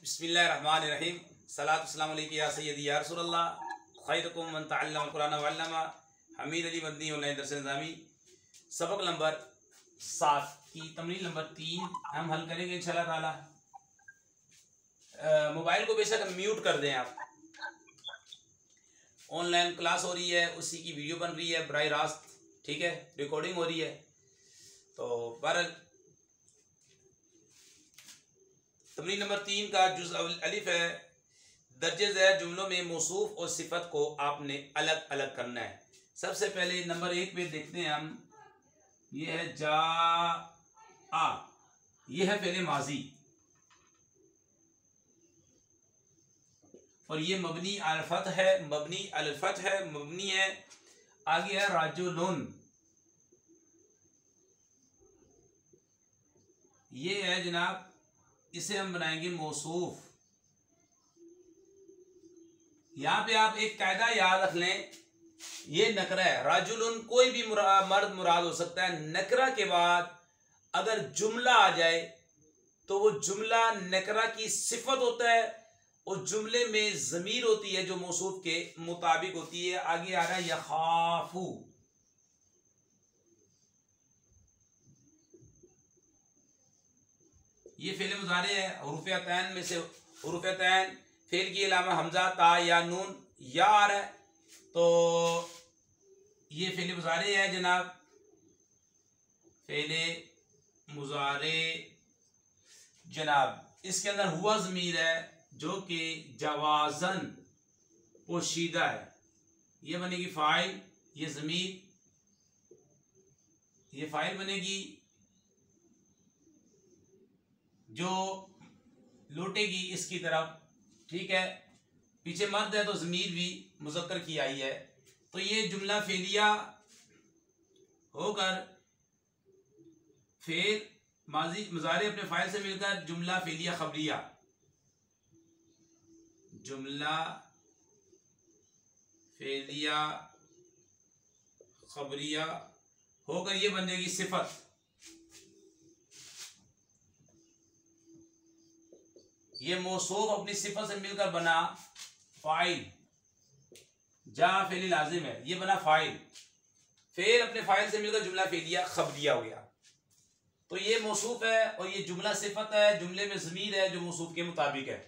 बिस्मिल्लाहिर्रहमानिर्रहीम। सलातु वस्सलामु अलैका या सय्यदी या रसूलल्लाह खैरुकुम मन तअल्लमल कुरान व अल्लमा। हमीद अली मदनी ऑनलाइन दर्स निज़ामी सबक नंबर 7 की तमरीन नंबर 3 हम हल करेंगे इंशाल्लाह ताला। मोबाइल को बेशक म्यूट कर दें आप। ऑनलाइन क्लास हो रही है, उसी की वीडियो बन रही है बराह रास्त, ठीक है, रिकॉर्डिंग हो रही है। तो बहरहाल तमरीन नंबर 3 का जुज़ अलिफ है। दर्जे ज़ैर जुमलों में मौसूफ और सिफत को आपने अलग अलग करना है। सबसे पहले नंबर 1 पे देखते हैं हम, ये है जा आ, ये है फेले माजी और ये मबनी अल फत है, मबनी अल फत है, मबनी है। आगे है राजुलुन, ये है जनाब, इसे हम बनाएंगे मौसूफ। यहां पे आप एक कायदा याद रख लें, ये नकरा है। राजुलुन कोई भी मर्द मुराद हो सकता है। नकरा के बाद अगर जुमला आ जाए तो वो जुमला नकरा की सिफत होता है और जुमले में ज़मीर होती है जो मौसूफ के मुताबिक होती है। आगे आ रहा है यखाफू, ये फेल मुज़ारे है। हुरूफ़ अतैन में से हुरूफ़ अतैन फेल की अलामा हमजा ता या नून या आ रहा है, तो ये फेल मुज़ारे है जनाब। फेले मुज़ारे जनाब, इसके अंदर हुआ ज़मीर है जो कि जवाज़न पोशीदा है। ये बनेगी फ़ाइल, ये ज़मीर, ये फ़ाइल बनेगी जो लौटेगी इसकी तरफ, ठीक है। पीछे मर्द है तो ज़मीर भी मुज़क्कर की आई है। तो ये जुमला फेलिया होकर फेल माजी मुज़ारे अपने फ़ाइल से मिलकर जुमला फेलिया खबरिया, जुमला फेलिया खबरिया होकर ये बन जाएगी सिफत। ये मौसूफ अपनी सिफत से मिलकर बना फाइल, जा फेली लाजिम है, ये बना फाइल। फेल अपने फाइल से मिलकर जुमला फेलिया खबरिया हो गया। तो ये मौसूफ है और ये जुमला सिफत है, जुमले में ज़मीर है जो मौसूफ के मुताबिक है।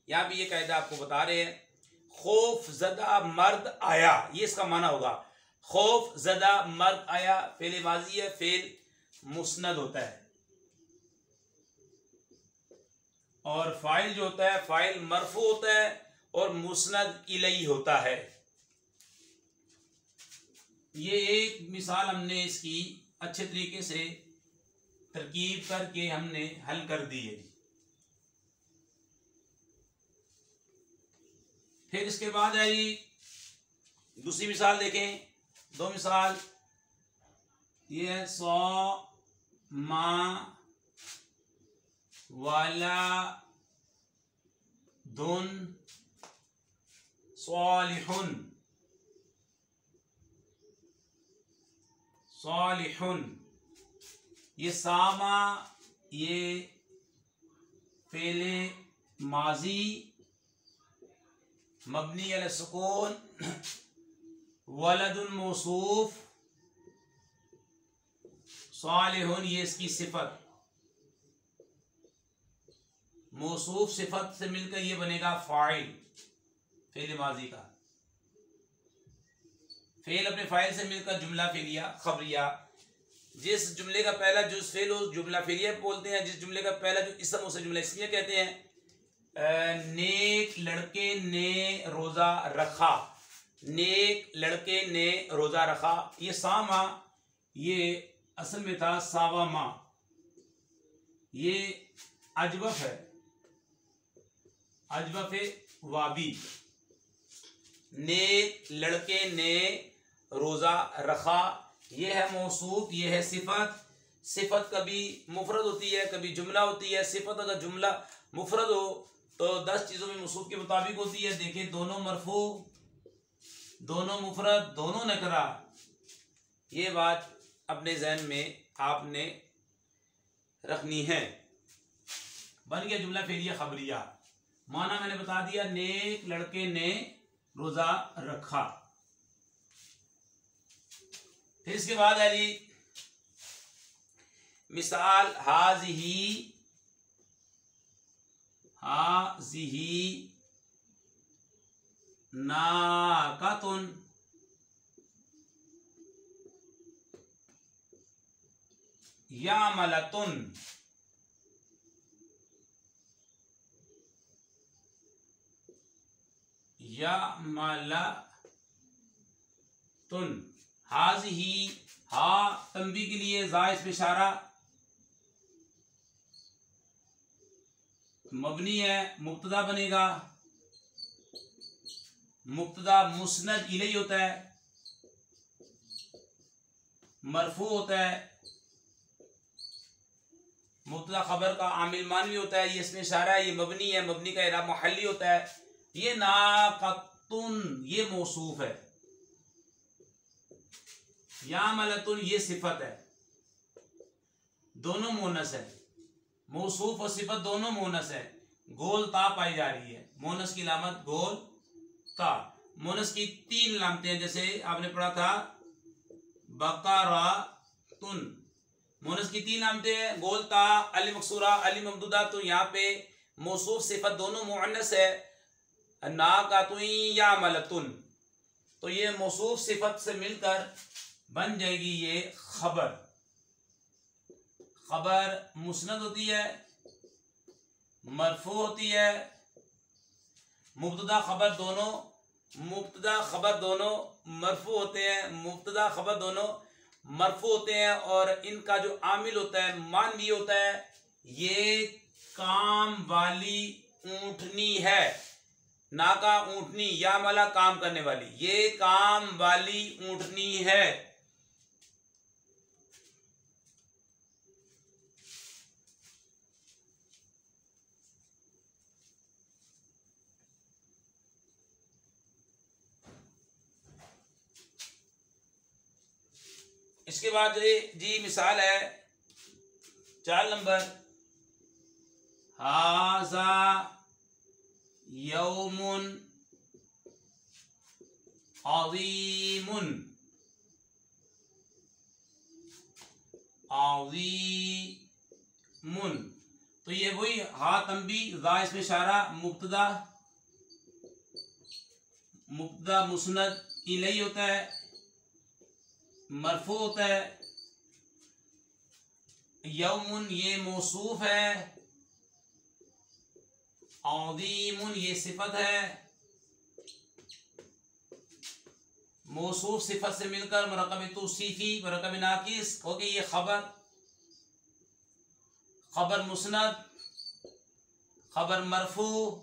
यहाँ भी ये कायदा आपको बता रहे हैं। खौफ ज़दा मर्द आया, ये इसका माना होगा। खौफ ज़दा मर्द आया फेल माजी है, फेल मुस्नद होता है और फाइल जो होता है फाइल मरफू होता है और मुस्नद इलैहि होता है। ये एक मिसाल हमने इसकी अच्छे तरीके से तरकीब करके हमने हल कर दी है। फिर इसके बाद आई दूसरी मिसाल देखें, दो मिसाल। ये है सौ मा वाला दुन सालिहुन, सालिहुन, ये सामा, ये फेले माजी मबनी अल सुकून, वलदुन मौसूफ, सालिहुन ये इसकी सिफत। मौसूफ सिफत से मिलकर ये बनेगा फाइल, फेल माजी का। फेल अपने फाइल से मिलकर जुमला फेलिया खबरिया। जिस जुमले का पहला जुज़ फेल हो जुमला फेलिया बोलते हैं, जिस जुमले का पहला जो इसम उसे जुमला इसमिया कहते हैं। नेक लड़के ने रोज़ा रखा, नेक लड़के ने रोज़ा रखा। ये सामा, ये असल में था सावा मा, ये अजवफ है, अजवफ वाबी। नेक लड़के ने रोज़ा रखा, ये है मौसूफ, ये है सिफत। सिफत कभी मुफरद होती है, कभी जुमला होती है। सिफत अगर जुमला मुफरद हो तो 10 चीज़ों में मौसूफ के मुताबिक होती है। देखिए, दोनों मरफू, दोनों मुफरद, दोनों नकरा। ये बात अपने जहन में आपने रखनी है। बन गया जुमला फेलिया खबरिया। माना मैंने बता दिया, नेक लड़के ने रोजा रखा। फिर इसके बाद है जी मिसाल, हाज़िही नाकातुन, यामलतुन, हाज़िही, हा तंबी के लिए, जा इस पे इशारा, मबनी है, मुब्तदा बनेगा, मुब्तदा मुस्नद इलैहि होता है, मरफू होता है, मुब्तदा खबर का आमिल मानवी होता है, ये इसमें इशारा है, ये मबनी है, मबनी का इराब महल्ली होता है। ये नाक़तुन ये मौसूफ है, यामलतुन ये सिफत है, दोनों मोनस है, मौसूफ और सिफत दोनों मोनस है। गोल ता पाई जा रही है, मोनस की अलामत गोल ता। मोनस की 3 अलामतें हैं, जैसे आपने पढ़ा था बकरातुन, मोनस की 3 अलामतें हैं, गोल ता, अली मकसूरा, अली ममदूदा। तो यहाँ पे मौसूफ सिफत दोनों मुअन्नस है, नाकातुन या मलतुन, तो ये मौसूफ सिफत से मिलकर बन जाएगी ये खबर। खबर मुस्नद होती है, मरफू होती है, मुब्तदा खबर दोनों मरफू होते हैं, मुब्तदा खबर दोनों मरफू होते हैं, और इनका जो आमिल होता है मानवी होता है। ये काम वाली ऊंटनी है, नाका ऊंटनी, या मला काम करने वाली, ये काम वाली ऊंटनी है। इसके बाद जी मिसाल है 4 नंबर, हाजा यौमुन अज़ीमुन, अज़ीमुन, तो ये वही हा तंबी, जा इसमें इशारा, मुब्तदा मुस्नद इलैहि होता है, मरफू होता है, यौमुन ये मौसूफ है, अज़ीमुन ये सिफत है, मौसूफ सिफत से मिलकर मुरक्कब तौसीफी मुरक्कब नाकिस हो गई ये खबर मुस्नद, खबर मरफू,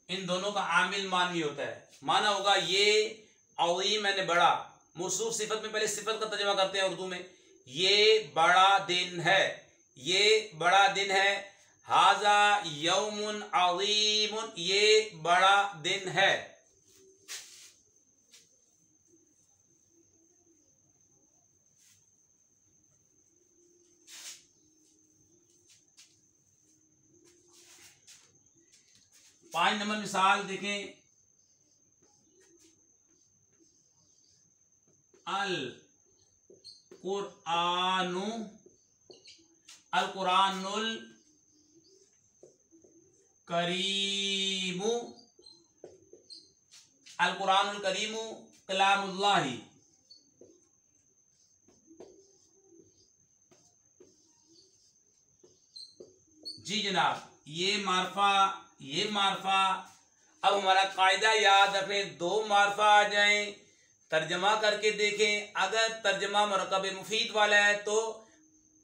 इन दोनों का आमिल मानवी होता है। माना होगा ये अज़ीम मैंने बड़ा, मौसूफ सिफत में पहले सिफत का तर्जुमा करते हैं उर्दू में, ये बड़ा दिन है, ये बड़ा दिन है, हाजा यौमुन अज़ीमुन ये बड़ा दिन है। पांच नंबर मिसाल देखें, अल कुरानुल करीमु, अल कुरानुल करीमु कलामुल्लाही, जी जनाब, ये मार्फा। अब हमारा कायदा याद रखें, 2 मार्फा आ जाएं, तर्जमा करके देखें। अगर तर्जमा मुरक्कब मुफीद वाला है तो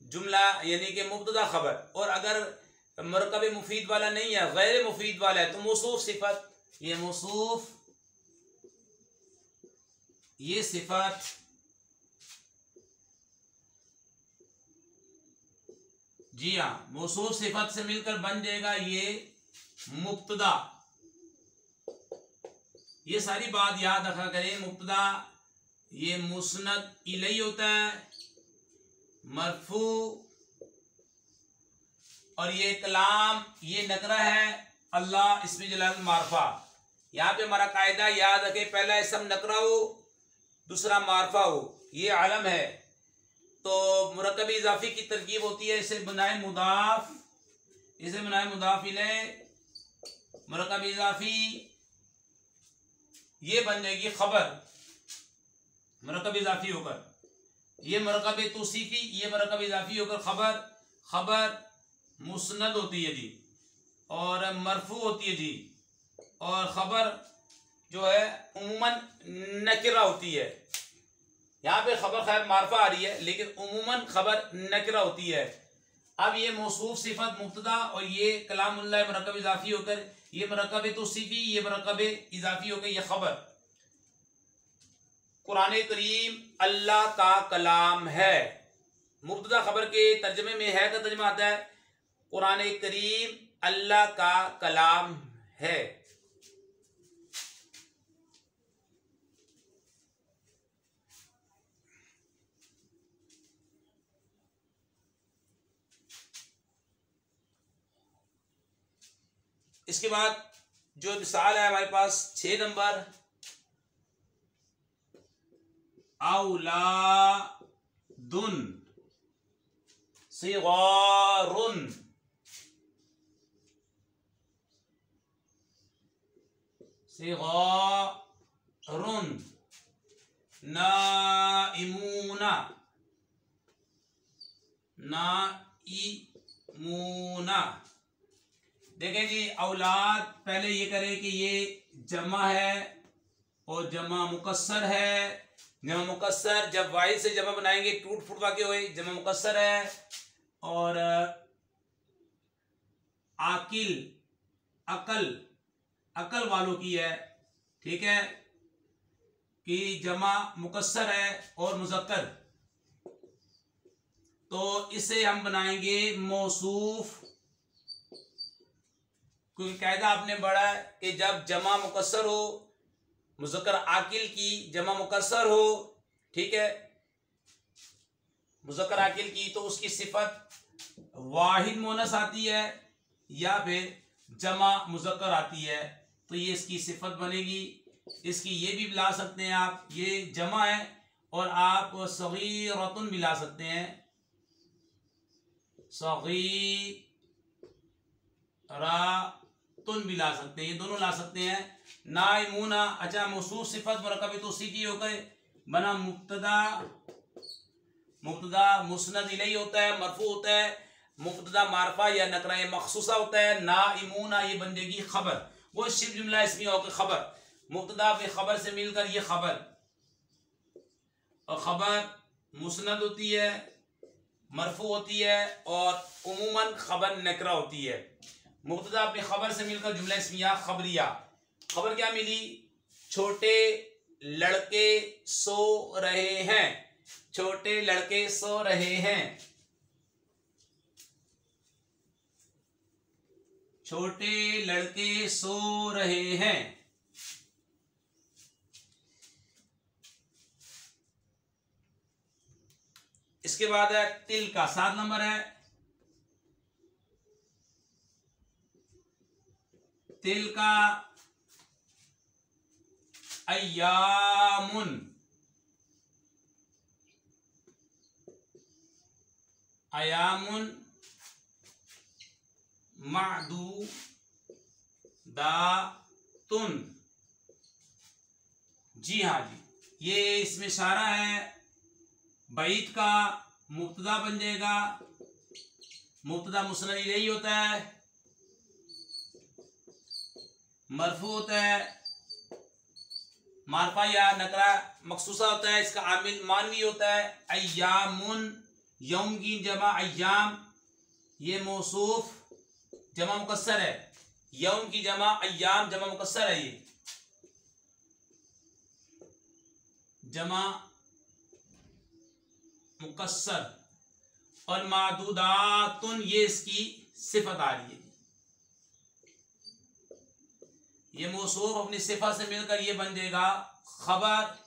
जुमला यानी कि मुब्तदा खबर, और अगर मुरक्कब मुफीद वाला नहीं है, गैर मुफीद वाला है, तो मौसूफ सिफत, ये मौसूफ ये सिफत जी हाँ, मौसूफ सिफत से मिलकर बन जाएगा ये मुब्तदा। ये सारी बात याद रखा करें, मुब्तदा ये मुस्नद इलैहि होता है, मरफू और ये कलाम, ये नकरा है, अल्लाह इसमें जलाल मारफा। यहाँ पे हमारा कायदा याद रखे, पहला इसम नकरा हो, दूसरा मारफा हो, ये आलम है। तो मुरक्कब इजाफी की तरकीब होती है, इसे बनाए मुदाफ, इसे बनाए मुदाफ इले, मुरक्कब इजाफी, ये बन जाएगी खबर, मुरक्कब इजाफी होकर, ये मुरक्कब तौसीफी, ये मुरक्कब इजाफी होकर खबर, खबर मुस्नद होती है जी, और मरफू होती है जी, और खबर जो है उम्मन नकिरा होती है। यहाँ पे खबर खैर मारफा आ रही है, लेकिन उम्मन खबर नकिरा होती है। अब ये मौसूफ सिफत मुब्तदा और ये कलामुल्लाह मुरक्कब इजाफी होकर, ये मुरक्कब तौसीफी, ये मुरक्कब इजाफी होकर ये खबर। कुरान करीम अल्लाह का कलाम है। मुब्तदा खबर के तर्जमे में है का तर्जमा आता है, कुरान करीम अल्लाह का कलाम है। इसके बाद जो मिसाल है हमारे पास 6 नंबर, औलादुन सिगारुन, सिगारुन नाइमूना, नाइमूना। देखें जी, औलाद पहले ये करें कि ये जमा है और जमा मुकस्सर है। जमा मुकस्सर जब वाहिद से जमा बनाएंगे टूट फूट वाक़े हुए, जमा मुकस्सर है। और आकिल, अकल, अकल वालों की है, ठीक है, कि जमा मुकस्सर है और मुज़क्कर, तो इसे हम बनाएंगे मौसूफ। क्योंकि कायदा आपने पढ़ा है कि जब जमा मुकस्सर हो, मुज़क्कर आकिल की जमा मुकस्सर हो, ठीक है, मुज़क्कर आकिल की, तो उसकी सिफत वाहिद मोनस आती है या फिर जमा मुज़क्कर आती है, तो ये इसकी सिफत बनेगी। इसकी ये भी ला सकते हैं आप, ये जमा है और आप सगीरतुन भी ला सकते हैं, सगीरतुन भी ला सकते हैं, ये दोनों ला सकते हैं। नाइमूना, अच्छा मौसूफ सिफत मुरक्कब तौसीफी हो गए, बना मुब्तदा, मुब्तदा मुस्नद इलैहि होता है, मरफू होता है, मुब्तदा मारफा या नकरा मखसूसा होता है। नाइमूना ये बन जाएगी खबर, वो शिब जुमला इसमें होकर खबर, मुब्तदा पे खबर से मिलकर ये खबर, और खबर मुस्नद होती है, मरफू होती है, और उमूमन खबर नकरा होती है। मुब्तदा अपनी खबर से मिलकर जुमला इस्मिया खबरिया। खबर क्या मिली? छोटे लड़के सो रहे हैं, छोटे लड़के सो रहे हैं, छोटे लड़के सो रहे हैं। इसके बाद है तिल का 7 नंबर है, तिल का अय्यामुन, अयामुन मादूदातुन। जी हाँ जी, ये इसमें इशारा है, बैत का मुब्तदा बन जाएगा, मुब्तदा मुस्नद इलैहि होता है, मरफू होता है, मारफा या नकरा मखसूसा होता है, इसका आमिल मानवी होता है। अय्यामुन, यौम की जमा अय्याम, ये मौसूफ जमा मुकस्सर है, यौम की जमा अय्याम जमा मुकस्सर है, ये जमा मुकस्सर। और मादूदातुन ये इसकी सिफत आ रही है, ये मौसूफ अपनी सिफत से मिलकर ये बन जाएगा खबर,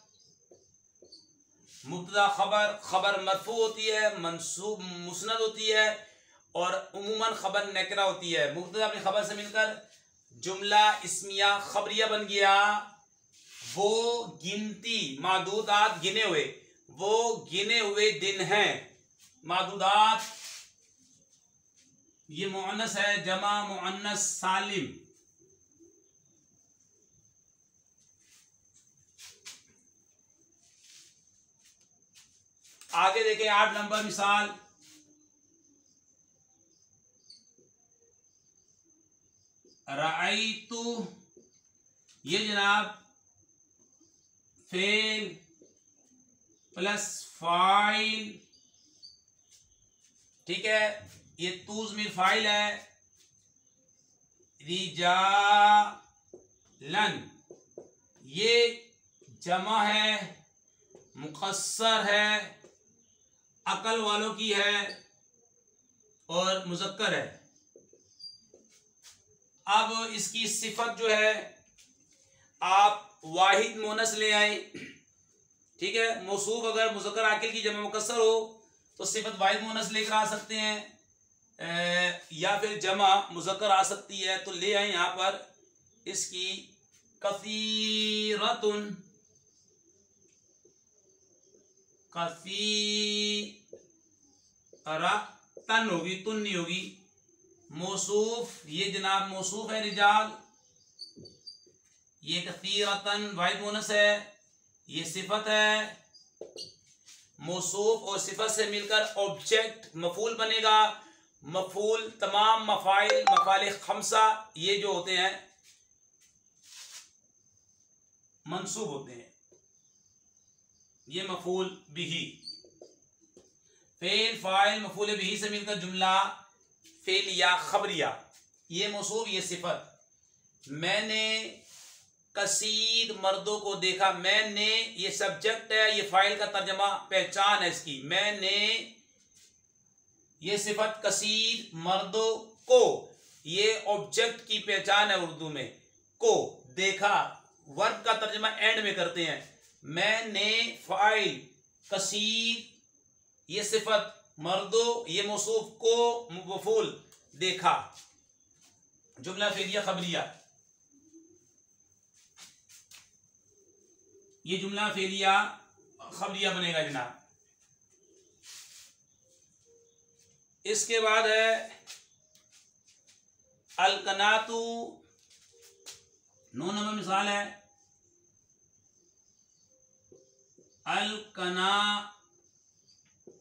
मुब्तदा खबर, खबर मरफू होती है, मंसूब मुस्नद होती है, और उमूमन खबर नकरा होती है। मुब्तदा अपनी खबर से मिलकर जुमला इस्मिया खबरिया बन गया। वो गिनती मादूदात गिने हुए, वो गिने हुए दिन हैं। मादूदात ये मुअन्नस है, जमा मुअन्नस सालिम। आगे देखें 8 नंबर मिसाल। राइतु ये जनाब फेल प्लस फाइल, ठीक है। ये तूज में फाइल है। रिजालन ये जमा है, मुकस्सर है, अकल वालों की है और मुज़क्कर है। अब इसकी सिफत जो है आप वाहिद मोनस ले आए, ठीक है। मौसूफ अगर मुज़क्कर आकिल की जमा मुकस्सर हो तो सिफत वाहिद मोनस लेकर आ सकते हैं, या फिर जमा मुज़क्कर आ सकती है तो ले आए। यहां पर इसकी कसीरतुन, कसीरतन होगी, तुन नहीं होगी। मौसूफ ये जनाब मौसूफ है रिजाल, ये कसीरतन वाहिद मोनस है, ये सिफत है। मौसूफ और सिफत से मिलकर ऑब्जेक्ट मफूल बनेगा। मफूल तमाम मफाइल मफाले खमसा ये जो होते हैं मंसूब होते हैं, ये मफूल बिही। फेल फाइल मफूल बिही से मिलकर जुमला फेलिया खबरिया, ये मौसूफ ये सिफत। मैंने कसीर मर्दों को देखा, मैंने ये सब्जेक्ट है, ये फाइल का तर्जमा पहचान है इसकी। मैंने ये सिफत कसीर मर्दों को, ये ऑब्जेक्ट की पहचान है उर्दू में। को देखा वर्ब का तर्जमा एंड में करते हैं। मैंने फाइल कसीर ये सिफत, मर्दों ये मौसूफ, को मफूल देखा। जुमला फेलिया खबरिया, ये जुमला फेलिया खबरिया बनेगा जनाब। इसके बाद है अलकनातु, 9 नंबर मिसाल है। अलकना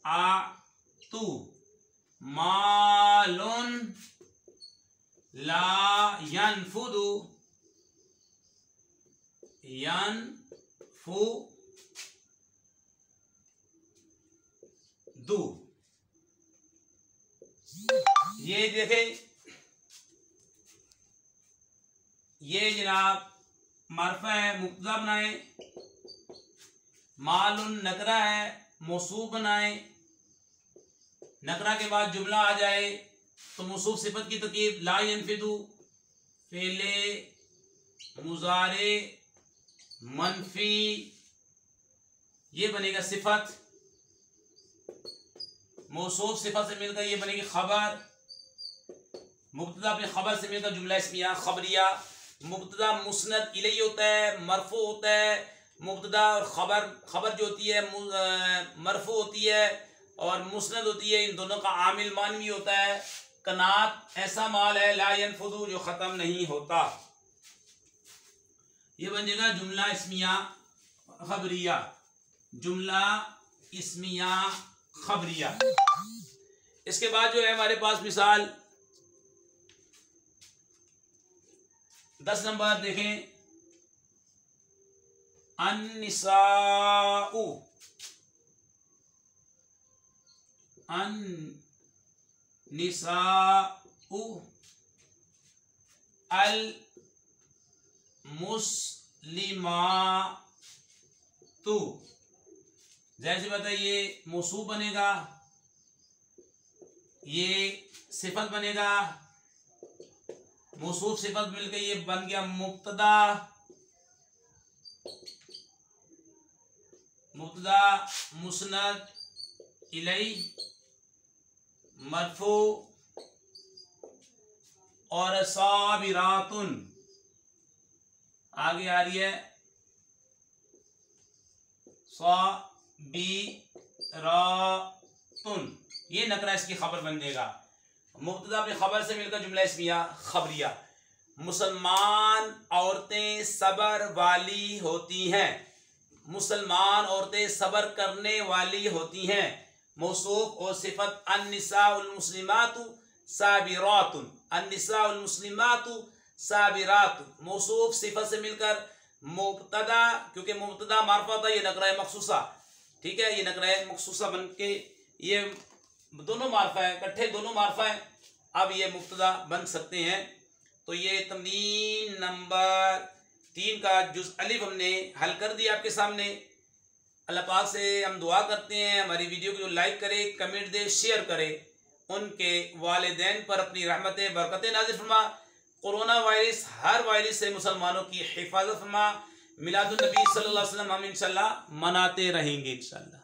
आतु मालुन ला यनफुदु यनफुदु। ये देखें, ये जनाब मारफा है, मुब्तदा बनाए। मालुन नकरा है, मौसूफ बनाए। नकरा के बाद जुमला आ जाए तो मौसूफ सिफत की तरकीब ला यनफिदु, फेले मुजारे मनफी, ये बनेगा सिफत। मौसूफ सिफत से मिलकर ये बनेगी खबर। मुब्तदा अपनी खबर से मिलकर जुमला इस्मिया खबरिया। मुब्तदा मुस्नद इलैहि होता है, मरफू होता है। मुब्तदा और खबर जो होती है मरफू होती है और मुस्नद होती है, इन दोनों का आमिल मानवी होता है। कनात ऐसा माल है ला यनफुदु जो खत्म नहीं होता। ये बन जाएगा जुमला इस्मिया खबरिया। जुमला इस्मिया खबरिया। इसके बाद जो है हमारे पास मिसाल 10 नंबर देखें। अन्निसाउ, अन्निसाउ अल मुस्लिमातु, जैसे बताइए मौसूफ बनेगा, ये सिफत बनेगा। मौसूफ सिफत मिलकर ये बन गया मुब्तदा। मुब्तदा मुस्नद इलैहि मरफू और साबिरातुन आगे आ रही है साबिरातुन, ये नकरा इसकी खबर बन जाएगा। मुब्तदा अपनी खबर से मिलकर जुमला इस्मिया खबरिया। मुसलमान औरतें सबर वाली होती हैं, मुसलमान औरतें सबर करने वाली होती हैं। मौसूफ और सिफत अन्निसाउल मुस्लिमातु साबिरातुन, अन्निसाउल मुस्लिमातु साबिरातुन। मौसूफ सिफत से मिलकर मुब्तदा, क्योंकि मुब्तदा मार्फा था, ये नकरा मखसूसा, ठीक है, ये नकरा मखसूसा बन के ये दोनों मार्फा है, इकट्ठे दोनों मार्फा है, अब ये मुब्तदा बन सकते हैं। तो ये तमरीन नंबर 3 का जुज़ अलिफ हमने हल कर दिया आपके सामने। अल्लाह पाक से हम दुआ करते हैं हमारी वीडियो को जो लाइक करे, कमेंट दे, शेयर करे, उनके वालिदैन पर अपनी रहमतें बरकतें नाज़िल फरमा। कोरोना वायरस, हर वायरस से मुसलमानों की हिफाजत फरमा। मिलादुन नबी सल्लल्लाहु अलैहि वसल्लम हम इंशाल्लाह मनाते रहेंगे इंशाल्लाह।